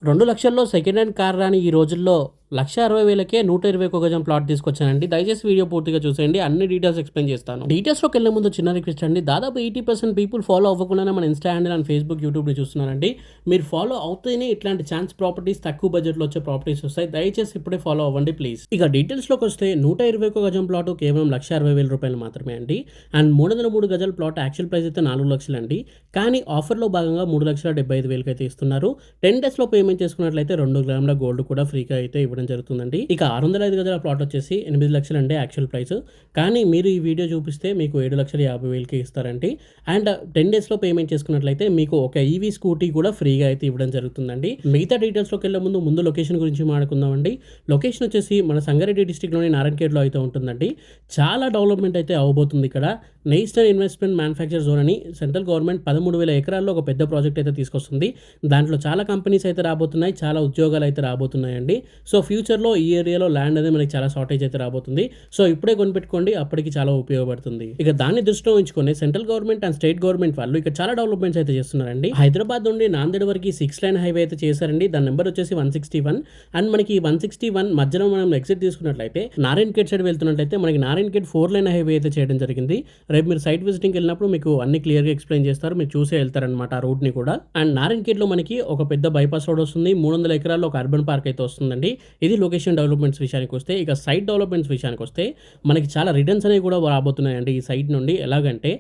2,00,000లో second hand car రాని ఈ రోజుల్లో 1,60,000కే 121 గజం ప్లాట్ తీసుకొచ్చానండి. దయచేసి వీడియో పూర్తిగా చూసేయండి. అన్ని డీటెయిల్స్ ఎక్స్‌ప్లెయిన్ చేస్తాను. డీటెయిల్స్‌లోకెళ్ళే ముందు చిన్న రిక్వెస్ట్ అండి. దాదాపు 80% పీపుల్ ఫాలో అవ్వకుండానే మన ఇన్‌స్టా హ్యాండిల్ అండ్ ఫేస్‌బుక్, యూట్యూబ్‌ని చూస్తున్నారండి. మీరు ఫాలో అవుతేనే ఇట్లాంటి ఛాన్స్ ప్రాపర్టీస్ తక్కువ బడ్జెట్‌లో వచ్చే ప్రాపర్టీస్ వస్తాయి. దయచేసి ఇప్పుడే ఫాలో అవ్వండి ప్లీజ్. ఇక డీటెయిల్స్‌లోకొస్తే 121 గజం ప్లాట్ కేవలం రూ. 1,60,000 మాత్రమే అండి. అండ్ 303 గజాల ప్లాట్ యాక్చువల్ ప్రైస్ అయితే 4,00,000 అండి. కానీ ఆఫర్‌లో భాగంగా 3,75,000కి అయితే ఇస్తున్నారు. 10 డేస్‌లో పేమెంట్ చేసుకున్నట్లయితే 2 గ్రాముల గోల్డ్ కూడా ఫ్రీగా అయితే ఇవ్వడం జరుగుతుందండి. ఇక 605 గజాల ప్లాట్ వచ్చేసి 8,00,000 అండి యాక్చువల్ ప్రైస్. కానీ మీరు ఈ వీడియో చూపిస్తే మీకు 7,50,000కి ఇస్తారండి. అండ్ 10 డేస్‌లో పేమెంట్ చేసుకున్నట్లయితే మీకు ఒక ఈవీ స్కూటీ కూడా ఫ్రీగా అయితే ఇవ్వడం జరుగుతుందండి. మిగతా డీటెయిల్స్‌లోకి వెళ్ళే ముందు లొకేషన్ గురించి మాట్లాడుకుందామండి. లొకేషన్ వచ్చేసి మన సంగారెడ్డి డిస్ట్రిక్ట్‌లోని నారాయణఖేడ్‌లో అయితే ఉంటుందండి. చాలా డెవలప్‌మెంట్ అయితే అవ్వబోతుంది ఇక్కడ. నేషనల్ ఇన్వెస్ట్‌మెంట్ మ్యానుఫ్యాక్చర్ జోన్ అని సెంట్రల్ గవర్నమెంట్ 13,000 ఎకరాల్లో ఒక పెద్ద ప్రాజెక్ట్ అయితే తీసుకొస్తుంది. దాంట్లో చాలా కంపెనీస్ అయితే రాబోతున్నాయి. చాలా ఉద్యోగాలు అయితే రాబోతున్నాయండి. సో ఫ్యూచర్‌లో ఈ ఏరియాలో ల్యాండ్ అనేది మనకి చాలా షార్టేజ్ అయితే రాబోతుంది. సో ఇప్పుడే కొనిపెట్టుకోండి, అప్పటికి చాలా ఉపయోగపడుతుంది. ఇక దాన్ని దృష్టిలో ఉంచుకొని central government and state government వాళ్ళు ఇక్కడ చాలా డెవలప్మెంట్స్ అయితే చేస్తున్నారండి. హైదరాబాద్ నుండి నాందేడ్ వరకు 6 లైన్ హైవే అయితే చేశారండి. దాని నెంబర్ వచ్చేసి 161. అండ్ మనకి 161 మధ్యలో మనం ఎగ్జిట్ తీసుకున్నట్లయితే నారాయణఖేడ్ సైడ్ వెళ్తున్నట్లయితే మనకి నారాయణఖేడ్ 4 లైన్ హైవే అయితే చేయడం జరిగింది. రేపు మీరు సైట్ విజిటింగ్కి వెళ్ళినప్పుడు మీకు అన్ని క్లియర్గా ఎక్స్ప్లెయిన్ చేస్తారు. మీరు చూసే వెళ్తారనమాట ఆ రూట్ని కూడా. అండ్ నారాయణఖేడ్లో మనకి ఒక పెద్ద బైపాస్ రోడ్ వస్తుంది. 300 ఎకరాల్లో ఒక అర్బన్ పార్క్ అయితే వస్తుందండి. ఇది లొకేషన్ డెవలప్మెంట్స్ విషయానికి వస్తే. ఇక సైట్ డెవలప్మెంట్స్ విషయానికి వస్తే మనకి చాలా రిటర్న్స్ అనేవి కూడా రాబోతున్నాయండి ఈ సైట్ నుండి. ఎలాగంటే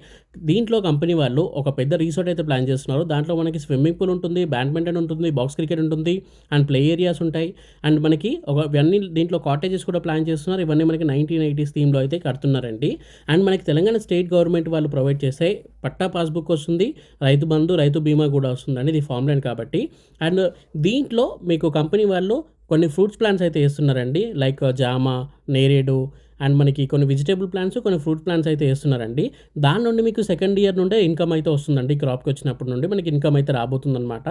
దీంట్లో కంపెనీ వాళ్ళు ఒక పెద్ద రిసార్ట్ అయితే ప్లాన్ చేస్తున్నారు. దాంట్లో మనకి స్విమ్మింగ్ పూల్ ఉంటుంది, బ్యాడ్మింటన్ ఉంటుంది, బాక్స్ క్రికెట్ ఉంటుంది, అండ్ ప్లే ఏరియాస్ ఉంటాయి. అండ్ మనకి ఇవన్నీ దీంట్లో కాటేజెస్ కూడా ప్లాన్ చేస్తున్నారు. ఇవన్నీ మనకి 1980s థీమ్లో అయితే కడుతున్నారండి. అండ్ మనకి తెలంగాణ స్టేట్ గవర్నమెంట్ వాళ్ళు ప్రొవైడ్ చేసే పట్టా పాస్బుక్ వస్తుంది, రైతు బంధు, రైతు బీమా కూడా వస్తుందండి. ఇది ఫామ్ ల్యాండ్ కాబట్టి. అండ్ దీంట్లో మీకు కంపెనీ వాళ్ళు కొన్ని ఫ్రూట్స్ ప్లాంట్స్ అయితే వేస్తున్నారండి. లైక్ జామ, నేరేడు, అండ్ మనకి కొన్ని వెజిటేబుల్ ప్లాంట్స్, కొన్ని ఫ్రూట్ ప్లాంట్స్ అయితే వేస్తున్నారండి. దాని నుండి మీకు సెకండ్ ఇయర్ నుండే ఇన్కమ్ అయితే వస్తుందండి. క్రాప్కి వచ్చినప్పటి నుండి మనకి ఇన్కమ్ అయితే రాబోతుందన్నమాట.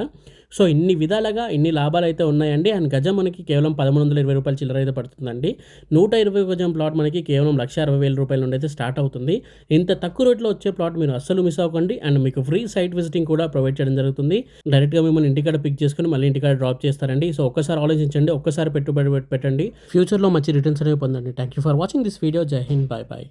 సో ఇన్ని విధాలుగా ఇన్ని లాభాలు అయితే ఉన్నాయండి. అండ్ గజం మనకి కేవలం 1,320 రూపాయలు చిల్లర అయితే పడుతుందండి. 120 గజం ప్లాట్ మనకి కేవలం 1,60,000 రూపాయల నుండి అయితే స్టార్ట్ అవుతుంది. ఇంత తక్కువ రేట్లో వచ్చే ప్లాట్ మీరు అస్సలు మిస్ అవ్వకండి. అండ్ మీకు ఫ్రీ సైట్ విజిటింగ్ కూడా ప్రొవైడ్ చేయడం జరుగుతుంది. డైరెక్ట్గా మిమ్మల్ని ఇంటికాడ పిక్ చేసుకుని మళ్ళీ ఇంటికాడ డ్రాప్ చేస్తారండి. సో ఒక్కసారి ఆలోచించండి, ఒక్కసారి పెట్టుబడి పెట్టండి. ఫ్యూచర్లో మంచి రిటర్న్స్ అనేవి పొందండి. Thank you for watching this video. Jai Hind. Bye bye.